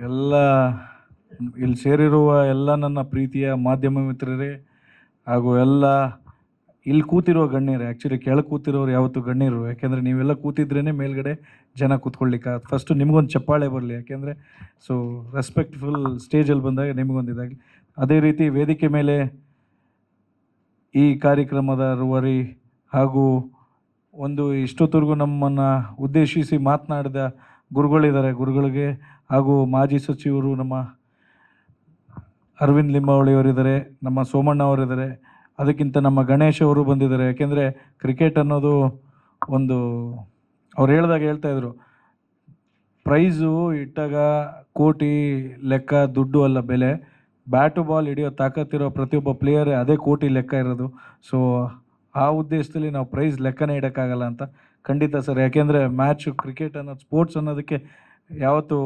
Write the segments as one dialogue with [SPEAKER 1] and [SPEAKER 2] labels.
[SPEAKER 1] ಎಲ್ಲ ಇಲ್ಲಿ ಸೇರಿರುವ ಎಲ್ಲ ನನ್ನ ಪ್ರೀತಿಯ ಮಾಧ್ಯಮ ಮಿತ್ರರೇ ಹಾಗೂ ಎಲ್ಲ ಇಲ್ಲಿ ಕೂತಿರೋ ಗಣ್ಯರೇ. ಆ್ಯಕ್ಚುಲಿ ಕೆಳಗೆ ಕೂತಿರೋರು ಯಾವತ್ತು ಗಣ್ಯರು, ಯಾಕೆಂದರೆ ನೀವೆಲ್ಲ ಕೂತಿದ್ರೇ ಮೇಲ್ಗಡೆ ಜನ ಕೂತ್ಕೊಳ್ಳಿಕ್ಕೆ. ಫಸ್ಟು ನಿಮಗೊಂದು ಚಪ್ಪಾಳೆ ಬರಲಿ, ಯಾಕೆಂದರೆ ಸೊ ರೆಸ್ಪೆಕ್ಟ್ಫುಲ್ ಸ್ಟೇಜಲ್ಲಿ ಬಂದಾಗ ನಿಮಗೊಂದು ಇದಾಗಲಿ. ಅದೇ ರೀತಿ ವೇದಿಕೆ ಮೇಲೆ ಈ ಕಾರ್ಯಕ್ರಮದ ರೂವಾರಿ ಹಾಗೂ ಒಂದು ಇಷ್ಟೊತ್ತರೆಗೂ ನಮ್ಮನ್ನು ಉದ್ದೇಶಿಸಿ ಮಾತನಾಡಿದ ಗುರುಗಳಿದ್ದಾರೆ, ಗುರುಗಳಿಗೆ ಹಾಗೂ ಮಾಜಿ ಸಚಿವರು ನಮ್ಮ ಅರವಿಂದ್ ಲಿಂಬಾವಳಿಯವರಿದ್ದಾರೆ, ನಮ್ಮ ಸೋಮಣ್ಣ ಅವರಿದ್ದಾರೆ, ಅದಕ್ಕಿಂತ ನಮ್ಮ ಗಣೇಶ್ ಅವರು ಬಂದಿದ್ದಾರೆ. ಯಾಕೆಂದರೆ ಕ್ರಿಕೆಟ್ ಅನ್ನೋದು ಒಂದು ಅವ್ರು ಹೇಳ್ತಾಯಿದ್ರು, ಪ್ರೈಸು ಇಟ್ಟಾಗ ಕೋಟಿ ಲೆಕ್ಕ ದುಡ್ಡು ಅಲ್ಲ ಬೆಲೆ, ಬ್ಯಾಟು ಬಾಲ್ ಹಿಡಿಯೋ ತಾಕತ್ತಿರೋ ಪ್ರತಿಯೊಬ್ಬ ಪ್ಲೇಯರೇ ಅದೇ ಕೋಟಿ ಲೆಕ್ಕ ಇರೋದು. ಸೊ ಆ ಉದ್ದೇಶದಲ್ಲಿ ನಾವು ಪ್ರೈಸ್ ಲೆಕ್ಕನೇ ಇಡೋಕ್ಕಾಗಲ್ಲ ಅಂತ. ಖಂಡಿತ ಸರ್, ಯಾಕೆಂದರೆ ಮ್ಯಾಚು ಕ್ರಿಕೆಟ್ ಅನ್ನೋದು ಸ್ಪೋರ್ಟ್ಸ್ ಅನ್ನೋದಕ್ಕೆ ಯಾವತ್ತೂ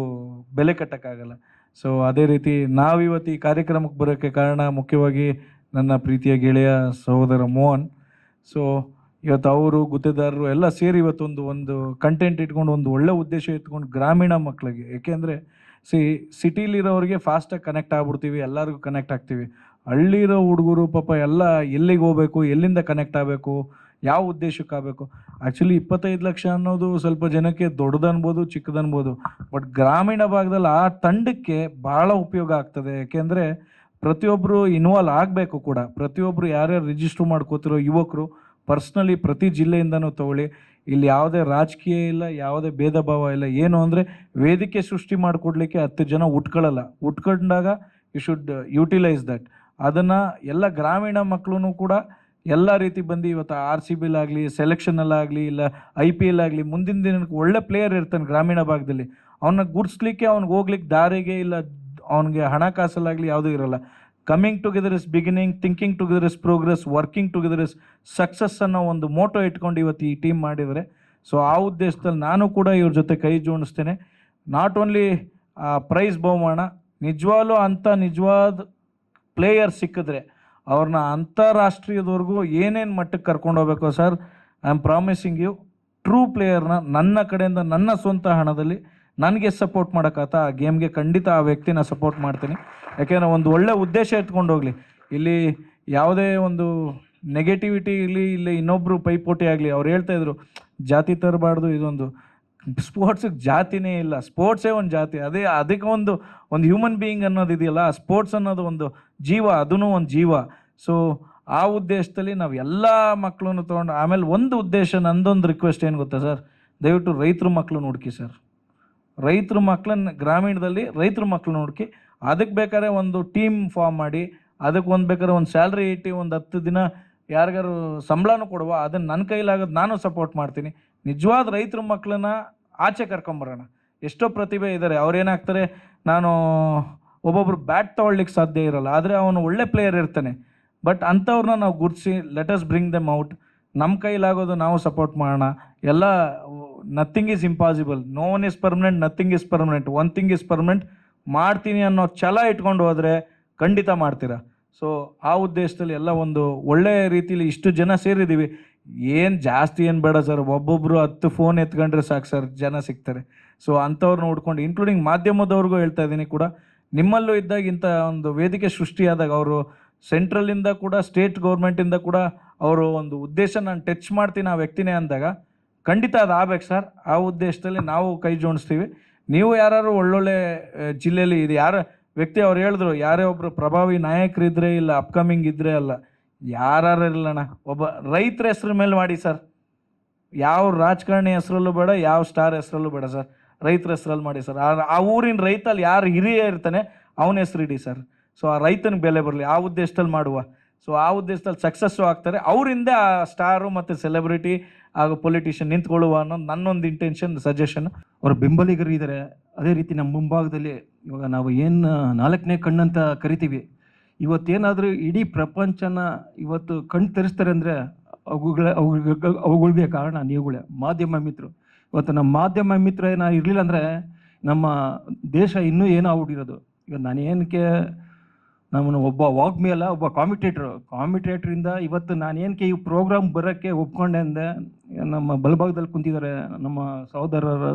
[SPEAKER 1] ಬೆಲೆ ಕಟ್ಟೋಕ್ಕಾಗಲ್ಲ. ಸೊ ಅದೇ ರೀತಿ ನಾವಿವತ್ತು ಈ ಕಾರ್ಯಕ್ರಮಕ್ಕೆ ಬರೋಕ್ಕೆ ಕಾರಣ ಮುಖ್ಯವಾಗಿ ನನ್ನ ಪ್ರೀತಿಯ ಗೆಳೆಯ ಸಹೋದರ ಮೋಹನ್. ಸೊ ಇವತ್ತು ಅವರು ಗುತ್ತೇದಾರರು ಎಲ್ಲ ಸೇರಿ ಇವತ್ತೊಂದು ಒಂದು ಕಂಟೆಂಟ್ ಇಟ್ಕೊಂಡು ಒಂದು ಒಳ್ಳೆ ಉದ್ದೇಶ ಇಟ್ಕೊಂಡು ಗ್ರಾಮೀಣ ಮಕ್ಕಳಿಗೆ, ಏಕೆಂದರೆ ಸಿಟಿಲಿರೋರಿಗೆ ಫಾಸ್ಟಾಗಿ ಕನೆಕ್ಟ್ ಆಗ್ಬಿಡ್ತೀವಿ, ಎಲ್ಲರಿಗೂ ಕನೆಕ್ಟ್ ಆಗ್ತೀವಿ. ಹಳ್ಳಿರೋ ಹುಡುಗರು ಪಾಪ ಎಲ್ಲ ಎಲ್ಲಿಗೆ ಹೋಗಬೇಕು, ಎಲ್ಲಿಂದ ಕನೆಕ್ಟ್ ಆಗಬೇಕು, ಯಾವ ಉದ್ದೇಶಕ್ಕೆ ಆಗಬೇಕು. ಆ್ಯಕ್ಚುಲಿ 25 ಲಕ್ಷ ಅನ್ನೋದು ಸ್ವಲ್ಪ ಜನಕ್ಕೆ ದೊಡ್ಡದನ್ಬೋದು, ಚಿಕ್ಕದನ್ಬೋದು, ಬಟ್ ಗ್ರಾಮೀಣ ಭಾಗದಲ್ಲಿ ಆ ತಂಡಕ್ಕೆ ಭಾಳ ಉಪಯೋಗ ಆಗ್ತದೆ. ಯಾಕೆಂದರೆ ಪ್ರತಿಯೊಬ್ಬರು ಇನ್ವಾಲ್ವ್ ಆಗಬೇಕು ಕೂಡ. ಪ್ರತಿಯೊಬ್ಬರು ಯಾರ್ಯಾರು ರಿಜಿಸ್ಟ್ರ್ ಮಾಡ್ಕೋತಿರೋ ಯುವಕರು ಪರ್ಸ್ನಲಿ ಪ್ರತಿ ಜಿಲ್ಲೆಯಿಂದನೂ ತಗೊಳ್ಳಿ. ಇಲ್ಲಿ ಯಾವುದೇ ರಾಜಕೀಯ ಇಲ್ಲ, ಯಾವುದೇ ಭೇದ ಭಾವ ಇಲ್ಲ. ಏನು ಅಂದರೆ ವೇದಿಕೆ ಸೃಷ್ಟಿ ಮಾಡಿಕೊಡ್ಲಿಕ್ಕೆ 10 ಜನ ಉಟ್ಕೊಂಡಾಗ ಯು ಶುಡ್ ಯುಟಿಲೈಸ್ ದಟ್. ಅದನ್ನು ಎಲ್ಲ ಗ್ರಾಮೀಣ ಮಕ್ಕಳು ಕೂಡ ಎಲ್ಲ ರೀತಿ ಬಂದು ಇವತ್ತು RCB ಆಗಲಿ, ಸೆಲೆಕ್ಷನಲ್ಲಾಗಲಿ, ಇಲ್ಲ IPL ಆಗಲಿ, ಮುಂದಿನ ದಿನಕ್ಕೆ ಒಳ್ಳೆ ಪ್ಲೇಯರ್ ಇರ್ತಾನೆ ಗ್ರಾಮೀಣ ಭಾಗದಲ್ಲಿ. ಅವನ್ನ ಗುರ್ಸ್ಲಿಕ್ಕೆ ಅವ್ನಿಗೆ ಹೋಗ್ಲಿಕ್ಕೆ ದಾರಿಗೆ ಇಲ್ಲ, ಅವನಿಗೆ ಹಣಕಾಸಲ್ಲಾಗಲಿ ಯಾವುದೂ ಇರೋಲ್ಲ. Coming together is beginning, thinking together is progress, working together is success ಅನ್ನೋ ಒಂದು ಮೋಟೋ ಇಟ್ಕೊಂಡು ಇವತ್ತು ಈ ಟೀಮ್ ಮಾಡಿದರೆ. ಸೊ ಆ ಉದ್ದೇಶದಲ್ಲಿ ನಾನು ಕೂಡ ಇವ್ರ ಜೊತೆ ಕೈ ಜೋಡಿಸ್ತೇನೆ. ನಾಟ್ ಓನ್ಲಿ ಪ್ರೈಸ್ ಬಹುಮಾನ, ನಿಜವಾದ ಪ್ಲೇಯರ್ ಸಿಕ್ಕಿದ್ರೆ ಅವ್ರನ್ನ ಅಂತಾರಾಷ್ಟ್ರೀಯದವರೆಗೂ ಏನೇನು ಮಟ್ಟಕ್ಕೆ ಕರ್ಕೊಂಡು ಹೋಗ್ಬೇಕು sir. I am promising you, true ಪ್ಲೇಯರ್ನ ನನ್ನ ಕಡೆಯಿಂದ ನನ್ನ ಸ್ವಂತ ಹಣದಲ್ಲಿ ನನಗೆ ಸಪೋರ್ಟ್ ಮಾಡೋಕ್ಕಾತ ಆ ಗೇಮ್ಗೆ ಖಂಡಿತ ಆ ವ್ಯಕ್ತಿನ ಸಪೋರ್ಟ್ ಮಾಡ್ತೀನಿ. ಯಾಕೆಂದರೆ ಒಂದು ಒಳ್ಳೆ ಉದ್ದೇಶ ಎತ್ಕೊಂಡು ಹೋಗಲಿ. ಇಲ್ಲಿ ಯಾವುದೇ ಒಂದು ನೆಗೆಟಿವಿಟಿ ಇಲ್ಲಿ ಇನ್ನೊಬ್ಬರು ಪೈಪೋಟಿ ಆಗಲಿ. ಅವ್ರು ಹೇಳ್ತಾಯಿದ್ರು ಜಾತಿ ತರಬಾರ್ದು, ಇದೊಂದು ಸ್ಪೋರ್ಟ್ಸಿಗೆ ಜಾತಿನೇ ಇಲ್ಲ, ಸ್ಪೋರ್ಟ್ಸೇ ಒಂದು ಜಾತಿ. ಅದಕ್ಕೆ ಒಂದು ಹ್ಯೂಮನ್ ಬೀಯಿಂಗ್ ಅನ್ನೋದು ಇದೆಯಲ್ಲ, ಸ್ಪೋರ್ಟ್ಸ್ ಅನ್ನೋದು ಒಂದು ಜೀವ, ಅದೂ ಒಂದು ಜೀವ. ಸೊ ಆ ಉದ್ದೇಶದಲ್ಲಿ ನಾವು ಎಲ್ಲ ಮಕ್ಕಳನ್ನು ತೊಗೊಂಡು ಆಮೇಲೆ ಒಂದು ಉದ್ದೇಶ, ನಂದೊಂದು ರಿಕ್ವೆಸ್ಟ್ ಏನು ಗೊತ್ತಾ ಸರ್, ದಯವಿಟ್ಟು ರೈತರ ಮಕ್ಕಳನ್ನ ಹುಡುಕಿ ಸರ್. ರೈತರ ಮಕ್ಕಳನ್ನ ಗ್ರಾಮೀಣದಲ್ಲಿ ರೈತರ ಮಕ್ಕಳನ್ನ ಹುಡುಕಿ, ಅದಕ್ಕೆ ಬೇಕಾದ್ರೆ ಒಂದು ಟೀಮ್ ಫಾರ್ಮ್ ಮಾಡಿ, ಅದಕ್ಕೆ ಬೇಕಾದ್ರೆ ಒಂದು ಸ್ಯಾಲ್ರಿ ಇಟ್ಟು ಒಂದು 10 ದಿನ ಯಾರಿಗಾರು ಸಂಬಳನೂ ಕೊಡುವ. ಅದನ್ನು ನನ್ನ ಕೈಲಾಗೋದು ನಾನು ಸಪೋರ್ಟ್ ಮಾಡ್ತೀನಿ. ನಿಜವಾದ ರೈತರ ಮಕ್ಕಳನ್ನ ಆಚೆ ಕರ್ಕೊಂಬರೋಣ. ಎಷ್ಟೋ ಪ್ರತಿಭೆ ಇದ್ದಾರೆ, ಅವ್ರೇನಾಗ್ತಾರೆ, ನಾನು ಒಬ್ಬೊಬ್ರು ಬ್ಯಾಟ್ ತೊಗೊಳ್ಲಿಕ್ಕೆ ಸಾಧ್ಯ ಇರೋಲ್ಲ, ಆದರೆ ಅವನು ಒಳ್ಳೆ ಪ್ಲೇಯರ್ ಇರ್ತಾನೆ. ಬಟ್ ಅಂಥವ್ರನ್ನ ನಾವು ಗುರ್ತಿಸಿ let us bring them out. ನಮ್ಮ ಕೈಲಾಗೋದು ನಾವು ಸಪೋರ್ಟ್ ಮಾಡೋಣ. ಎಲ್ಲ nothing is impossible, no one is permanent, nothing is permanent, one thing is permanent. ಮಾಡ್ತೀನಿ ಅನ್ನೋ ಛಲ ಇಟ್ಕೊಂಡು ಹೋದರೆ ಖಂಡಿತ ಮಾಡ್ತೀರಾ. ಸೊ ಆ ಉದ್ದೇಶದಲ್ಲಿ ಎಲ್ಲ ಒಂದು ಒಳ್ಳೆಯ ರೀತಿಯಲ್ಲಿ ಇಷ್ಟು ಜನ ಸೇರಿದ್ದೀವಿ. ಏನು ಜಾಸ್ತಿ ಏನು ಬೇಡ ಸರ್, ಒಬ್ಬೊಬ್ಬರು 10 ಫೋನ್ ಎತ್ಕೊಂಡ್ರೆ ಸಾಕು ಸರ್, ಜನ ಸಿಗ್ತಾರೆ. ಸೊ ಅಂಥವ್ರನ್ನ ನೋಡ್ಕೊಂಡು, ಇನ್ಕ್ಲೂಡಿಂಗ್ ಮಾಧ್ಯಮದವ್ರಿಗೂ ಹೇಳ್ತಾ ಇದ್ದೀನಿ ಕೂಡ, ನಿಮ್ಮಲ್ಲೂ ಇದ್ದಾಗ ಇಂಥ ಒಂದು ವೇದಿಕೆ ಸೃಷ್ಟಿಯಾದಾಗ ಅವರು ಸೆಂಟ್ರಲಿಂದ ಕೂಡ ಸ್ಟೇಟ್ ಗೌರ್ಮೆಂಟಿಂದ ಕೂಡ ಅವರು ಒಂದು ಉದ್ದೇಶ ನಾನು ಟಚ್ ಮಾಡ್ತೀನಿ ಆ ವ್ಯಕ್ತಿನೇ ಅಂದಾಗ ಖಂಡಿತ ಅದು ಆಗ್ಬೇಕು ಸರ್. ಆ ಉದ್ದೇಶದಲ್ಲಿ ನಾವು ಕೈ ಜೋಡಿಸ್ತೀವಿ. ನೀವು ಯಾರು ಒಳ್ಳೊಳ್ಳೆ ಜಿಲ್ಲೆಯಲ್ಲಿ ಇದು ಯಾರ ವ್ಯಕ್ತಿ ಅವ್ರು ಹೇಳಿದ್ರು, ಯಾರೇ ಒಬ್ಬರು ಪ್ರಭಾವಿ ನಾಯಕರಿದ್ದರೆ ಇಲ್ಲ ಅಪ್ಕಮಿಂಗ್ ಇದ್ದರೆ ಅಲ್ಲ, ಯಾರು ಇರಲಣ್ಣ, ಒಬ್ಬ ರೈತರ ಹೆಸ್ರ ಮೇಲೆ ಮಾಡಿ ಸರ್. ಯಾವ ರಾಜಕಾರಣಿ ಹೆಸರಲ್ಲೂ ಬೇಡ, ಯಾವ ಸ್ಟಾರ್ ಹೆಸರಲ್ಲೂ ಬೇಡ ಸರ್, ರೈತರ ಹೆಸರಲ್ಲಿ ಮಾಡಿ ಸರ್. ಆ ಊರಿನ ರೈತಲ್ಲಿ ಯಾರು ಹಿರಿಯ ಇರ್ತಾನೆ ಅವನ ಹೆಸರು ಇಡಿ ಸರ್. ಸೊ ಆ ರೈತನಿಗೆ ಬೆಲೆ ಬರಲಿ, ಆ ಉದ್ದೇಶದಲ್ಲಿ ಮಾಡುವ. ಸೊ ಆ ಉದ್ದೇಶದಲ್ಲಿ ಸಕ್ಸಸ್ಸು ಆಗ್ತಾರೆ. ಅವರಿಂದ ಆ ಸ್ಟಾರು ಮತ್ತು ಸೆಲೆಬ್ರಿಟಿ ಹಾಗೂ ಪೊಲಿಟಿಷಿಯನ್ ನಿಂತ್ಕೊಳ್ಳುವ ಅನ್ನೋದು ನನ್ನೊಂದು ಇಂಟೆನ್ಷನ್, ಸಜೆಷನ್.
[SPEAKER 2] ಅವರ ಬೆಂಬಲಿಗರು ಇದ್ದಾರೆ. ಅದೇ ರೀತಿ ನಮ್ಮ ಮುಂಭಾಗದಲ್ಲಿ ಇವಾಗ ನಾವು ಏನು 4ನೇ ಕಣ್ಣಂತ ಕರಿತೀವಿ, ಇವತ್ತೇನಾದರೂ ಇಡೀ ಪ್ರಪಂಚನ ಇವತ್ತು ಕಣ್ಣು ತರಿಸ್ತಾರೆ ಅಂದರೆ ಅವುಗಳಿಗೆ ಕಾರಣ ನೀವುಗಳೇ, ಮಾಧ್ಯಮ ಮಿತ್ರರು. ಇವತ್ತು ನಮ್ಮ ಮಾಧ್ಯಮ ಮಿತ್ರ ಏನೋ ಇರಲಿಲ್ಲ ಅಂದರೆ ನಮ್ಮ ದೇಶ ಇನ್ನೂ ಏನೋ ಆಗ್ಬಿಟ್ಟಿರೋದು. ಇವತ್ತು ನಾನು ಏನಕ್ಕೆ ನಮ್ಮನ್ನು ಒಬ್ಬ ವಾಗ್ಮಿ ಅಲ್ಲ, ಒಬ್ಬ ಕಾಮಿಟೇಟ್ರಿಂದ ಇವತ್ತು ನಾನೇನಕ್ಕೆ ಈ ಪ್ರೋಗ್ರಾಮ್ ಬರೋಕ್ಕೆ ಒಪ್ಕೊಂಡೆ ಅಂದೆ, ನಮ್ಮ ಬಲಭಾಗದಲ್ಲಿ ಕುಂತಿದ್ದಾರೆ ನಮ್ಮ ಸಹೋದರರ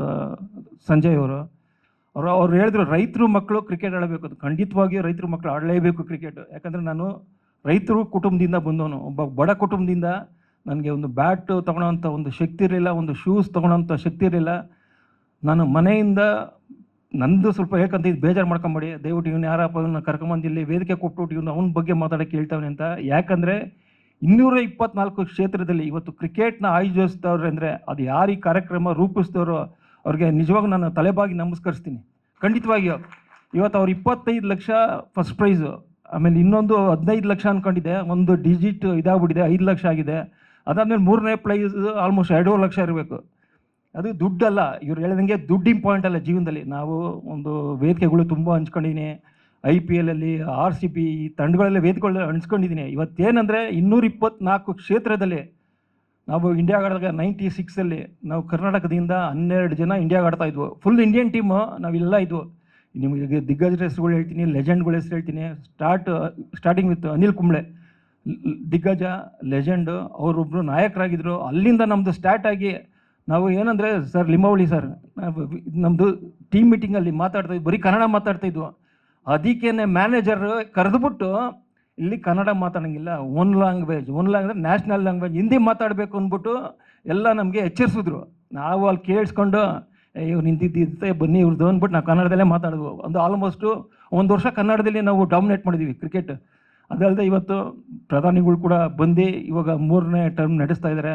[SPEAKER 2] ಸಂಜಯ್ ಅವ್ರು ಹೇಳಿದ್ರು ರೈತರು ಮಕ್ಕಳು ಕ್ರಿಕೆಟ್ ಆಡಬೇಕು ಅಂತ. ಖಂಡಿತವಾಗಿಯೂ ರೈತರ ಮಕ್ಕಳು ಆಡಲೇಬೇಕು ಕ್ರಿಕೆಟ್. ಯಾಕಂದರೆ ನಾನು ರೈತರು ಕುಟುಂಬದಿಂದ ಬಂದವನು, ಒಬ್ಬ ಬಡ ಕುಟುಂಬದಿಂದ. ನನಗೆ ಒಂದು ಬ್ಯಾಟ್ ತೊಗೊಳೋಂಥ ಒಂದು ಶಕ್ತಿ ಇರಲಿಲ್ಲ, ಒಂದು ಶೂಸ್ ತೊಗೊಳೋಂಥ ಶಕ್ತಿ ಇರಲಿಲ್ಲ. ನಾನು ಮನೆಯಿಂದ ನಂದು ಸ್ವಲ್ಪ ಹೇಳ್ಕೊಂತ ಬೇಜಾರು ಮಾಡ್ಕೊಂಬೇಡಿ, ದಯವಿಟ್ಟು ಇವನು ಯಾರಪ್ಪ ಇವನ್ನ ಕರ್ಕೊಂಬಂದು ಇಲ್ಲಿ ವೇದಿಕೆ ಕೊಟ್ಬಿಟ್ಟು ಇವನು ಅವನ ಬಗ್ಗೆ ಮಾತಾಡೋಕ್ಕೆ ಹೇಳ್ತಾವನೆ ಅಂತ. ಯಾಕಂದರೆ 224 ಕ್ಷೇತ್ರದಲ್ಲಿ ಇವತ್ತು ಕ್ರಿಕೆಟ್ನ ಆಯೋಜಿಸ್ತವ್ರೆ ಅಂದರೆ ಅದು ಯಾರು ಈ ಕಾರ್ಯಕ್ರಮ ರೂಪಿಸಿದವರು ಅವ್ರಿಗೆ ನಿಜವಾಗ ನಾನು ತಲೆಬಾಗಿ ನಮಸ್ಕರಿಸ್ತೀನಿ. ಖಂಡಿತವಾಗಿಯೂ ಇವತ್ತು ಅವ್ರು 25 ಲಕ್ಷ ಫಸ್ಟ್ ಪ್ರೈಸು, ಆಮೇಲೆ ಇನ್ನೊಂದು 15 ಲಕ್ಷ ಅಂದ್ಕೊಂಡಿದ್ದೆ, ಒಂದು ಡಿಜಿಟ್ ಇದಾಗ್ಬಿಟ್ಟಿದೆ, 5 ಲಕ್ಷ ಆಗಿದೆ. ಅದಾದಮೇಲೆ 3ನೇ ಪ್ರೈಸ್ ಆಲ್ಮೋಸ್ಟ್ 2.5 ಲಕ್ಷ ಇರಬೇಕು. ಅದು ದುಡ್ಡಲ್ಲ, ಇವ್ರು ಹೇಳಿದಂಗೆ ದುಡ್ಡು ಇಂಪಾರ್ಟೆಂಟ್ ಅಲ್ಲ ಜೀವನದಲ್ಲಿ. ನಾವು ಒಂದು ವೇದಿಕೆಗಳು ತುಂಬ ಹಂಚ್ಕೊಂಡಿದ್ದೀನಿ, IPL ಅಲ್ಲಿ RCB ಈ ತಂಡಗಳಲ್ಲಿ ವೇದಿಕೆಗಳು ಹಂಚ್ಕೊಂಡಿದ್ದೀನಿ. ಇವತ್ತೇನೆಂದರೆ 224 ಕ್ಷೇತ್ರದಲ್ಲಿ ನಾವು ಇಂಡಿಯಾಗೆ ಆಡಿದಾಗ 96ಅಲ್ಲಿ ನಾವು ಕರ್ನಾಟಕದಿಂದ 12 ಜನ ಇಂಡಿಯಾಗೆ ಆಡ್ತಾ ಇದ್ವು. ಫುಲ್ ಇಂಡಿಯನ್ ಟೀಮು ನಾವೆಲ್ಲ ಇದ್ವು. ನಿಮಗೆ ದಿಗ್ಗಜರ ಹೆಸರುಗಳು ಹೇಳ್ತೀನಿ, ಲೆಜೆಂಡ್ಗಳ ಹೆಸರು ಹೇಳ್ತೀನಿ. ಸ್ಟಾರ್ಟಿಂಗ್ ವಿತ್ ಅನಿಲ್ ಕುಂಬ್ಳೆ, ದಿಗ್ಗಜ ಲೆಜೆಂಡು, ಅವರೊಬ್ಬರು ನಾಯಕರಾಗಿದ್ದರು. ಅಲ್ಲಿಂದ ನಮ್ಮದು ಸ್ಟಾರ್ಟ್ ಆಗಿ ನಾವು ಏನಂದರೆ ಸರ್ ಲಿಂಬಾವಳಿ ಸರ್ ನಮ್ಮದು ಟೀಮ್ ಮೀಟಿಂಗಲ್ಲಿ ಮಾತಾಡ್ತಾಯಿದ್ವಿ, ಬರೀ ಕನ್ನಡ ಮಾತಾಡ್ತಾಯಿದ್ವು. ಅದಕ್ಕೇನೆ ಮ್ಯಾನೇಜರ್ ಕರೆದುಬಿಟ್ಟು ಇಲ್ಲಿ ಕನ್ನಡ ಮಾತಾಡೋಂಗಿಲ್ಲ, ಒನ್ ಲ್ಯಾಂಗ್ವೇಜ್ ಅಂದರೆ ನ್ಯಾಷನಲ್ ಲ್ಯಾಂಗ್ವೇಜ್ ಹಿಂದಿ ಮಾತಾಡಬೇಕು ಅಂದ್ಬಿಟ್ಟು ಎಲ್ಲ ನಮಗೆ ಎಚ್ಚರಿಸಿದ್ರು. ನಾವು ಅಲ್ಲಿ ಕೇಳಿಸ್ಕೊಂಡು ಇವ್ರು ನಿಂತಿದ್ದೆ ಬನ್ನಿ ಇವ್ರದ್ದು ಅಂದ್ಬಿಟ್ಟು ನಾವು ಕನ್ನಡದಲ್ಲೇ ಮಾತಾಡಿದ್ವು. ಒಂದು ಆಲ್ಮೋಸ್ಟು 1 ವರ್ಷ ಕನ್ನಡದಲ್ಲಿ ನಾವು ಡಾಮಿನೇಟ್ ಮಾಡಿದ್ವಿ ಕ್ರಿಕೆಟ್. ಅದಲ್ಲದೆ ಇವತ್ತು ಪ್ರಧಾನಿಗಳು ಕೂಡ ಬಂದು ಇವಾಗ 3ನೇ ಟರ್ಮ್ ನಡೆಸ್ತಾ ಇದ್ದಾರೆ.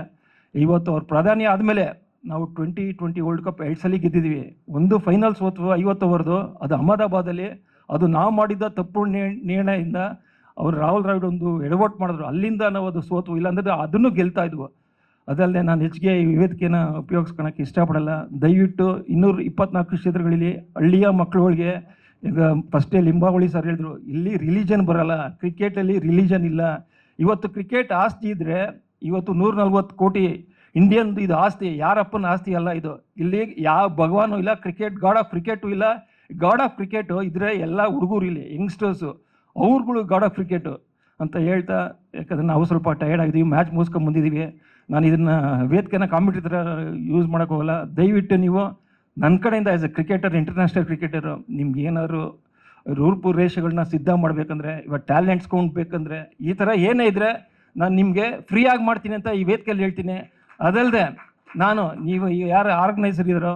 [SPEAKER 2] ಇವತ್ತು ಅವ್ರು ಪ್ರಧಾನಿ ಆದಮೇಲೆ ನಾವು 2020 ವರ್ಲ್ಡ್ ಕಪ್ 2 ಸಲ ಗೆದ್ದಿದ್ವಿ. ಒಂದು ಫೈನಲ್ ಸೋತು 50 ಓವರ್ದು, ಅದು ಅಹಮದಾಬಾದಲ್ಲಿ. ಅದು ನಾವು ಮಾಡಿದ್ದ ತಪ್ಪು ನಿರ್ಣಯದಿಂದ ಅವರು ರಾಹುಲ್ ದ್ರಾವಿಡ್ ಒಂದು ಎಡವಟ್ಟು ಮಾಡಿದ್ರು, ಅಲ್ಲಿಂದ ನಾವು ಅದು ಸೋತು. ಇಲ್ಲಾಂದರೆ ಅದನ್ನು ಗೆಲ್ತಾ ಇದ್ವು. ಅದಲ್ಲದೆ ನಾನು ಹೆಚ್ಚಿಗೆ ಈ ವೇದಿಕೆನ ಉಪಯೋಗಿಸ್ಕೊಳಕ್ಕೆ ಇಷ್ಟಪಡಲ್ಲ. ದಯವಿಟ್ಟು 224 ಕ್ಷೇತ್ರಗಳಲ್ಲಿ ಹಳ್ಳಿಯ ಮಕ್ಕಳುಗಳಿಗೆ, ಈಗ ಫಸ್ಟೇ ಲಿಂಬಾವಳಿ ಸರ್ ಹೇಳಿದ್ರು, ಇಲ್ಲಿ ರಿಲಿಜನ್ ಬರಲ್ಲ, ಕ್ರಿಕೆಟಲ್ಲಿ ರಿಲಿಜನ್ ಇಲ್ಲ. ಇವತ್ತು ಕ್ರಿಕೆಟ್ ಆಸ್ತಿ ಇದ್ದರೆ ಇವತ್ತು 140 ಕೋಟಿ ಇಂಡಿಯನ್ ಇದು ಆಸ್ತಿ, ಯಾರಪ್ಪನ ಆಸ್ತಿ ಅಲ್ಲ ಇದು. ಇಲ್ಲಿ ಯಾವ ಭಗವಾನು ಇಲ್ಲ, ಗಾಡ್ ಆಫ್ ಕ್ರಿಕೆಟು ಇಲ್ಲ. ಗಾಡ್ ಆಫ್ ಕ್ರಿಕೆಟು ಇದ್ದರೆ ಎಲ್ಲ ಹುಡುಗರು ಇಲ್ಲಿ ಯಂಗ್ಸ್ಟರ್ಸು ಅವ್ರುಗಳು ಗಾಡ್ ಆಫ್ ಕ್ರಿಕೆಟು ಅಂತ ಹೇಳ್ತಾ, ಯಾಕಂದರೆ ನಾವು ಸ್ವಲ್ಪ ಟಯರ್ಡ್ ಆಗಿದ್ದೀವಿ, ಮ್ಯಾಚ್ ಮುಗಿಸ್ಕೊಂಡು ಬಂದಿದ್ದೀವಿ. ನಾನು ಇದನ್ನು ವೇದಿಕೆನ ಕಾಮಿಟಿ ಥರ ಯೂಸ್ ಮಾಡೋಕ್ಕೆ ಹೋಗಲ್ಲ. ದಯವಿಟ್ಟು ನೀವು ನನ್ನ ಕಡೆಯಿಂದ as A cricketer, international cricketer, ನಿಮ್ಗೆ ಏನಾದ್ರು ರೂಪುರೇಷೆಗಳನ್ನ ಸಿದ್ಧ ಮಾಡಬೇಕಂದ್ರೆ, ಇವಾಗ ಟ್ಯಾಲೆಂಟ್ಸ್ ಬೇಕಂದರೆ, ಈ ಥರ ಏನೇ ಇದ್ದರೆ ನಾನು ನಿಮಗೆ ಫ್ರೀಯಾಗಿ ಮಾಡ್ತೀನಿ ಅಂತ ಈ ವೇದಿಕೆಯಲ್ಲಿ ಹೇಳ್ತೀನಿ. ಅದಲ್ಲದೆ ನೀವು ಯಾರು ಆರ್ಗನೈಸರ್ ಇದ್ದಾರೋ,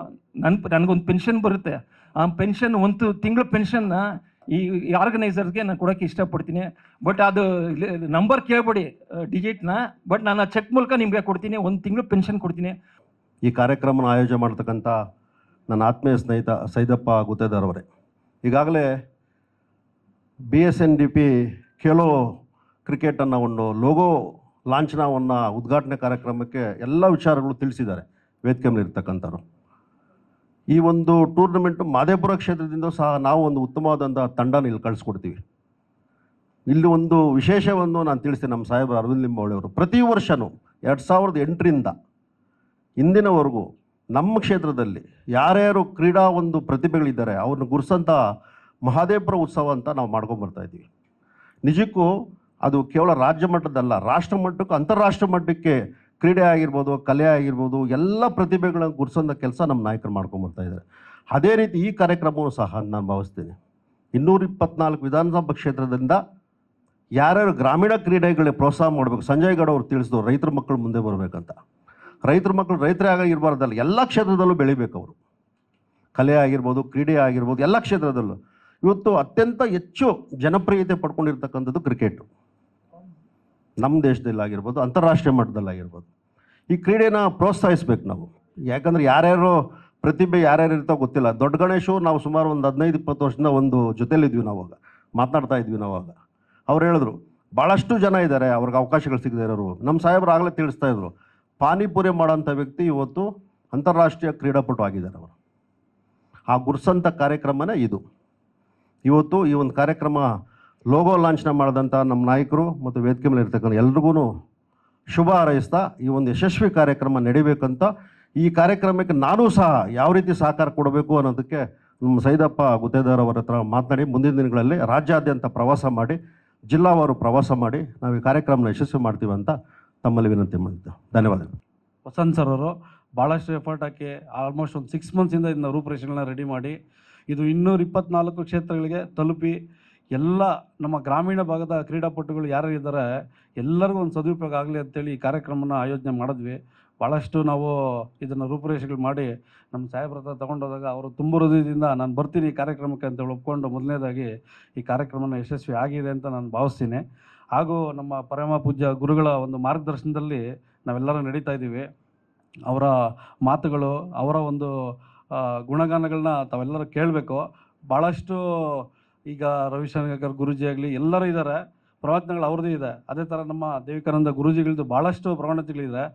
[SPEAKER 2] ನನಗೊಂದು ಪೆನ್ಷನ್ ಬರುತ್ತೆ. ಆ ಪೆನ್ಷನ್ 1 ತಿಂಗಳ ಪೆನ್ಷನ್ನ ಈ ಆರ್ಗನೈಸರ್ಸ್ಗೆ ನಾನು ಕೊಡೋಕ್ಕೆ ಇಷ್ಟಪಡ್ತೀನಿ. ಬಟ್ ಅದು ನಂಬರ್ ಕೇಳಬೇಡಿ ಡಿಜಿಟ್ನ, ಬಟ್ ನಾನು ಆ ಚೆಕ್ ಮೂಲಕ ನಿಮಗೆ ಕೊಡ್ತೀನಿ, 1 ತಿಂಗಳು ಪೆನ್ಷನ್ ಕೊಡ್ತೀನಿ.
[SPEAKER 3] ಈ ಕಾರ್ಯಕ್ರಮನ ಆಯೋಜನೆ ಮಾಡ್ತಕ್ಕಂಥ ನನ್ನ ಆತ್ಮೀಯ ಸ್ನೇಹಿತ ಸೈದಪ್ಪ ಗುತ್ತೇದಾರ್ ಅವರೇ, ಈಗಾಗಲೇ BSNDP ಖೇಲೋ ಕ್ರಿಕೆಟ್ ಅನ್ನೋ ಒಂದು ಲೋಗೋ ಲಾಂಛನವನ್ನು ಉದ್ಘಾಟನೆ ಕಾರ್ಯಕ್ರಮಕ್ಕೆ ಎಲ್ಲ ವಿಚಾರಗಳು ತಿಳಿಸಿದ್ದಾರೆ ವೇದಿಕೆ ಮೇಲೆ ಇರ್ತಕ್ಕಂಥವ್ರು. ಈ ಒಂದು ಟೂರ್ನಮೆಂಟು ಮಾದೇಪುರ ಕ್ಷೇತ್ರದಿಂದ ಸಹ ನಾವು ಒಂದು ಉತ್ತಮವಾದಂಥ ತಂಡನ ಇಲ್ಲಿ ಕಳಿಸ್ಕೊಡ್ತೀವಿ. ಇಲ್ಲಿ ಒಂದು ವಿಶೇಷವನ್ನು ನಾನು ತಿಳಿಸ್ತೀನಿ. ನಮ್ಮ ಸಾಹೇಬರು ಅರವಿಂದ್ ಲಿಂಬಾವಳಿ ಅವರು ಪ್ರತಿ ವರ್ಷವೂ 2008ರಿಂದ ಇಂದಿನವರೆಗೂ ನಮ್ಮ ಕ್ಷೇತ್ರದಲ್ಲಿ ಯಾರ್ಯಾರು ಕ್ರೀಡಾ ಒಂದು ಪ್ರತಿಭೆಗಳಿದ್ದಾರೆ ಅವ್ರನ್ನ ಗುರುಸಂಥ ಮಹಾದೇಪುರ ಉತ್ಸವ ಅಂತ ನಾವು ಮಾಡ್ಕೊಂಬರ್ತಾಯಿದ್ದೀವಿ. ನಿಜಕ್ಕೂ ಅದು ಕೇವಲ ರಾಜ್ಯ ಮಟ್ಟದಲ್ಲ, ರಾಷ್ಟ್ರ ಮಟ್ಟಕ್ಕೂ ಅಂತಾರಾಷ್ಟ್ರೀಯ ಮಟ್ಟಕ್ಕೆ ಕ್ರೀಡೆ ಆಗಿರ್ಬೋದು, ಕಲೆ ಆಗಿರ್ಬೋದು, ಎಲ್ಲ ಪ್ರತಿಭೆಗಳನ್ನು ಗುರುಸೋಂಥ ಕೆಲಸ ನಮ್ಮ ನಾಯಕರು ಮಾಡ್ಕೊಂಬರ್ತಾಯಿದ್ದಾರೆ. ಅದೇ ರೀತಿ ಈ ಕಾರ್ಯಕ್ರಮವೂ ಸಹ ನಾನು ಭಾವಿಸ್ತೀನಿ. 224 ವಿಧಾನಸಭಾ ಕ್ಷೇತ್ರದಿಂದ ಯಾರ್ಯಾರು ಗ್ರಾಮೀಣ ಕ್ರೀಡೆಗಳಿಗೆ ಪ್ರೋತ್ಸಾಹ ಮಾಡಬೇಕು, ಸಂಜಯ್ ಗೌಡ ಅವರು ತಿಳಿಸಿದ್ರು, ರೈತರ ಮಕ್ಕಳು ಮುಂದೆ ಬರಬೇಕಂತ. ರೈತರ ಮಕ್ಕಳು ರೈತರೇ ಆಗಿರಬಾರ್ದಲ್ಲ, ಎಲ್ಲ ಕ್ಷೇತ್ರದಲ್ಲೂ ಬೆಳಿಬೇಕು ಅವರು. ಕಲೆ ಆಗಿರ್ಬೋದು, ಕ್ರೀಡೆ ಆಗಿರ್ಬೋದು, ಎಲ್ಲ ಕ್ಷೇತ್ರದಲ್ಲೂ. ಇವತ್ತು ಅತ್ಯಂತ ಹೆಚ್ಚು ಜನಪ್ರಿಯತೆ ಪಡ್ಕೊಂಡಿರ್ತಕ್ಕಂಥದ್ದು ಕ್ರಿಕೆಟು. ನಮ್ಮ ದೇಶದಲ್ಲಾಗಿರ್ಬೋದು, ಅಂತಾರಾಷ್ಟ್ರೀಯ ಮಟ್ಟದಲ್ಲಾಗಿರ್ಬೋದು. ಈ ಕ್ರೀಡೆನ ಪ್ರೋತ್ಸಾಹಿಸ್ಬೇಕು ನಾವು. ಯಾಕಂದರೆ ಯಾರ್ಯಾರು ಪ್ರತಿಭೆ ಯಾರ್ಯಾರು ಇರ್ತಾವೆ ಗೊತ್ತಿಲ್ಲ. ದೊಡ್ಡ ಗಣೇಶು ನಾವು ಸುಮಾರು ಒಂದು 15-20 ವರ್ಷದಿಂದ ಒಂದು ಜೊತೆಲಿದ್ವಿ, ನಾವಾಗ ಮಾತನಾಡ್ತಾ ಇದ್ವಿ. ನಾವಾಗ ಅವ್ರು ಹೇಳಿದ್ರು ಭಾಳಷ್ಟು ಜನ ಇದ್ದಾರೆ ಅವ್ರಿಗೆ ಅವಕಾಶಗಳು ಸಿಗದೇ ಇರೋರು. ನಮ್ಮ ಸಾಹೇಬರು ಆಗಲೇ ತಿಳಿಸ್ತಾ ಇದ್ರು, ಪಾನಿಪುರಿ ಮಾಡೋಂಥ ವ್ಯಕ್ತಿ ಇವತ್ತು ಅಂತಾರಾಷ್ಟ್ರೀಯ ಕ್ರೀಡಾಪಟು ಆಗಿದ್ದಾರೆ ಅವರು. ಆ ಗುರುಸಂಥ ಕಾರ್ಯಕ್ರಮನೇ ಇದು. ಇವತ್ತು ಈ ಒಂದು ಕಾರ್ಯಕ್ರಮ ಲೋಗೋ ಲಾಂಛನ ಮಾಡಿದಂಥ ನಮ್ಮ ನಾಯಕರು ಮತ್ತು ವೇದಿಕೆ ಮೇಲೆ ಇರ್ತಕ್ಕಂಥ ಎಲ್ರಿಗೂ ಶುಭ ಹಾರೈಸ್ತಾ ಈ ಒಂದು ಯಶಸ್ವಿ ಕಾರ್ಯಕ್ರಮ ನಡಿಬೇಕಂತ, ಈ ಕಾರ್ಯಕ್ರಮಕ್ಕೆ ನಾನು ಸಹ ಯಾವ ರೀತಿ ಸಹಕಾರ ಕೊಡಬೇಕು ಅನ್ನೋದಕ್ಕೆ ನಮ್ಮ ಸೈದಪ್ಪ ಗುತ್ತೇದಾರ್ ಅವರ ಹತ್ರ ಮಾತನಾಡಿ ಮುಂದಿನ ದಿನಗಳಲ್ಲಿ ರಾಜ್ಯಾದ್ಯಂತ ಪ್ರವಾಸ ಮಾಡಿ, ಜಿಲ್ಲಾವಾರು ಪ್ರವಾಸ ಮಾಡಿ ನಾವು ಈ ಕಾರ್ಯಕ್ರಮನ ಯಶಸ್ವಿ ಮಾಡ್ತೀವಿ ಅಂತ ತಮ್ಮಲ್ಲಿ ವಿನಂತಿ ಮಾಡಿದ್ದು. ಧನ್ಯವಾದಗಳು.
[SPEAKER 4] ವಸಂತ್ ಸರ್ ಅವರು ಭಾಳಷ್ಟು ಎಫರ್ಟ್ ಹಾಕಿ ಆಲ್ಮೋಸ್ಟ್ ಒಂದು 6 ಮಂತ್ಸಿಂದ ಇದನ್ನ ರೂಪುರೇಷೆಗಳನ್ನ ರೆಡಿ ಮಾಡಿ ಇದು 224 ಕ್ಷೇತ್ರಗಳಿಗೆ ತಲುಪಿ ಎಲ್ಲ ನಮ್ಮ ಗ್ರಾಮೀಣ ಭಾಗದ ಕ್ರೀಡಾಪಟುಗಳು ಯಾರು ಇದ್ದಾರೆ ಎಲ್ಲರಿಗೂ ಒಂದು ಸದುಪಯೋಗ ಆಗಲಿ ಅಂತೇಳಿ ಈ ಕಾರ್ಯಕ್ರಮನ ಆಯೋಜನೆ ಮಾಡಿದ್ವಿ. ಭಾಳಷ್ಟು ನಾವು ಇದನ್ನು ರೂಪುರೇಷೆಗಳು ಮಾಡಿ ನಮ್ಮ ಸಾಹೇಬ್ರ ಹತ್ರ ತೊಗೊಂಡೋದಾಗ ಅವರು ತುಂಬ ಹೃದಯದಿಂದ ನಾನು ಬರ್ತೀನಿ ಈ ಕಾರ್ಯಕ್ರಮಕ್ಕೆ ಅಂತೇಳಿ ಒಪ್ಕೊಂಡು ಮೊದಲನೇದಾಗಿ ಈ ಕಾರ್ಯಕ್ರಮನ ಯಶಸ್ವಿ ಆಗಿದೆ ಅಂತ ನಾನು ಭಾವಿಸ್ತೀನಿ. ಹಾಗೂ ನಮ್ಮ ಪರಮ ಪೂಜ್ಯ ಗುರುಗಳ ಒಂದು ಮಾರ್ಗದರ್ಶನದಲ್ಲಿ ನಾವೆಲ್ಲರೂ ನಡೀತಾ ಇದ್ದೀವಿ. ಅವರ ಮಾತುಗಳು, ಅವರ ಒಂದು ಗುಣಗಾನಗಳನ್ನ ತಾವೆಲ್ಲರೂ ಕೇಳಬೇಕು. ಭಾಳಷ್ಟು ಈಗ ರವಿಶಂಕರ್ ಗುರೂಜಿ ಆಗಲಿ ಎಲ್ಲರೂ ಇದ್ದಾರೆ, ಪ್ರವಚನಗಳು ಅವ್ರದ್ದು ಇದೆ. ಅದೇ ಥರ ನಮ್ಮ ದೇವಿಕಾನಂದ ಗುರೂಜಿಗಳದ್ದು ಭಾಳಷ್ಟು ಪ್ರವಣತೆಗಳಿದೆ.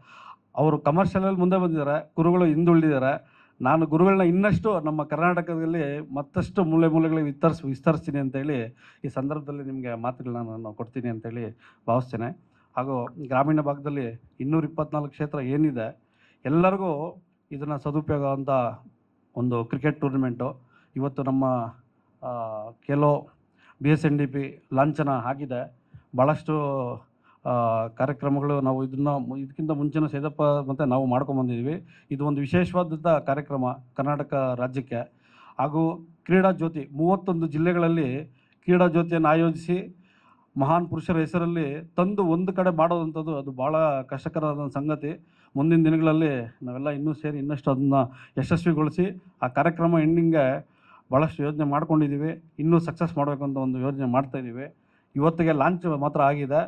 [SPEAKER 4] ಅವರು ಕಮರ್ಷಿಯಲಲ್ಲಿ ಮುಂದೆ ಬಂದಿದ್ದಾರೆ, ಗುರುಗಳು ಹಿಂದುಳಿದಿದ್ದಾರೆ. ನಾನು ಗುರುಗಳನ್ನ ಇನ್ನಷ್ಟು ನಮ್ಮ ಕರ್ನಾಟಕದಲ್ಲಿ ಮತ್ತಷ್ಟು ಮೂಲೆ ಮೂಲೆಗಳಿಗೆ ವಿಸ್ತರಿಸ್ತೀನಿ ಅಂತೇಳಿ ಈ ಸಂದರ್ಭದಲ್ಲಿ ನಿಮಗೆ ಮಾತುಗಳನ್ನ ನಾನು ಕೊಡ್ತೀನಿ ಅಂತೇಳಿ ಭಾವಿಸ್ತೇನೆ. ಹಾಗೂ ಗ್ರಾಮೀಣ ಭಾಗದಲ್ಲಿ 224 ಕ್ಷೇತ್ರ ಏನಿದೆ ಎಲ್ಲರಿಗೂ ಇದನ್ನು ಸದುಪಯೋಗ ಅಂತ ಒಂದು ಕ್ರಿಕೆಟ್ ಟೂರ್ನಿಮೆಂಟು ಇವತ್ತು ನಮ್ಮ ಕೆಲೋ BSNDP ಲಾಂಛನ ಆಗಿದೆ. ಭಾಳಷ್ಟು ಕಾರ್ಯಕ್ರಮಗಳು ನಾವು ಇದಕ್ಕಿಂತ ಮುಂಚಿನ ಸೈದಪ್ಪ ಮತ್ತು ನಾವು ಮಾಡ್ಕೊಂಬಂದಿದ್ದೀವಿ. ಇದು ಒಂದು ವಿಶೇಷವಾದಂಥ ಕಾರ್ಯಕ್ರಮ ಕರ್ನಾಟಕ ರಾಜ್ಯಕ್ಕೆ. ಹಾಗೂ ಕ್ರೀಡಾ ಜ್ಯೋತಿ 31 ಜಿಲ್ಲೆಗಳಲ್ಲಿ ಕ್ರೀಡಾ ಜ್ಯೋತಿಯನ್ನು ಆಯೋಜಿಸಿ ಮಹಾನ್ ಪುರುಷರ ಹೆಸರಲ್ಲಿ ತಂದು ಒಂದು ಕಡೆ ಮಾಡೋದಂಥದ್ದು ಅದು ಭಾಳ ಕಷ್ಟಕರವಾದ ಸಂಗತಿ. ಮುಂದಿನ ದಿನಗಳಲ್ಲಿ ನಾವೆಲ್ಲ ಇನ್ನೂ ಸೇರಿ ಇನ್ನಷ್ಟು ಅದನ್ನು ಯಶಸ್ವಿಗೊಳಿಸಿ ಆ ಕಾರ್ಯಕ್ರಮ ಎಂಡಿಂಗ್ಗೆ ಭಾಳಷ್ಟು ಯೋಜನೆ ಮಾಡ್ಕೊಂಡಿದ್ದೀವಿ. ಇನ್ನೂ ಸಕ್ಸಸ್ ಮಾಡಬೇಕು ಅಂತ ಒಂದು ಯೋಜನೆ ಮಾಡ್ತಾಯಿದ್ದೀವಿ. ಇವತ್ತಿಗೆ ಲಾಂಚ್ ಮಾತ್ರ ಆಗಿದೆ.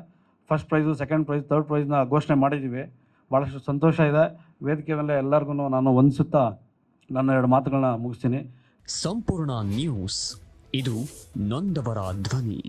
[SPEAKER 4] First prize, second prize, third ಪ್ರೈಸ್ನ ಘೋಷಣೆ ಮಾಡಿದ್ದೀವಿ. ಭಾಳಷ್ಟು ಸಂತೋಷ ಇದೆ. ವೇದಿಕೆ ಮೇಲೆ ಎಲ್ಲರಿಗೂ ನಾನು ವಂದಿಸುತ್ತಾ ನನ್ನ 2 ಮಾತುಗಳನ್ನ ಮುಗಿಸ್ತೀನಿ.
[SPEAKER 5] ಸಂಪೂರ್ಣ ನ್ಯೂಸ್, ಇದು ನೊಂದವರ ಧ್ವನಿ.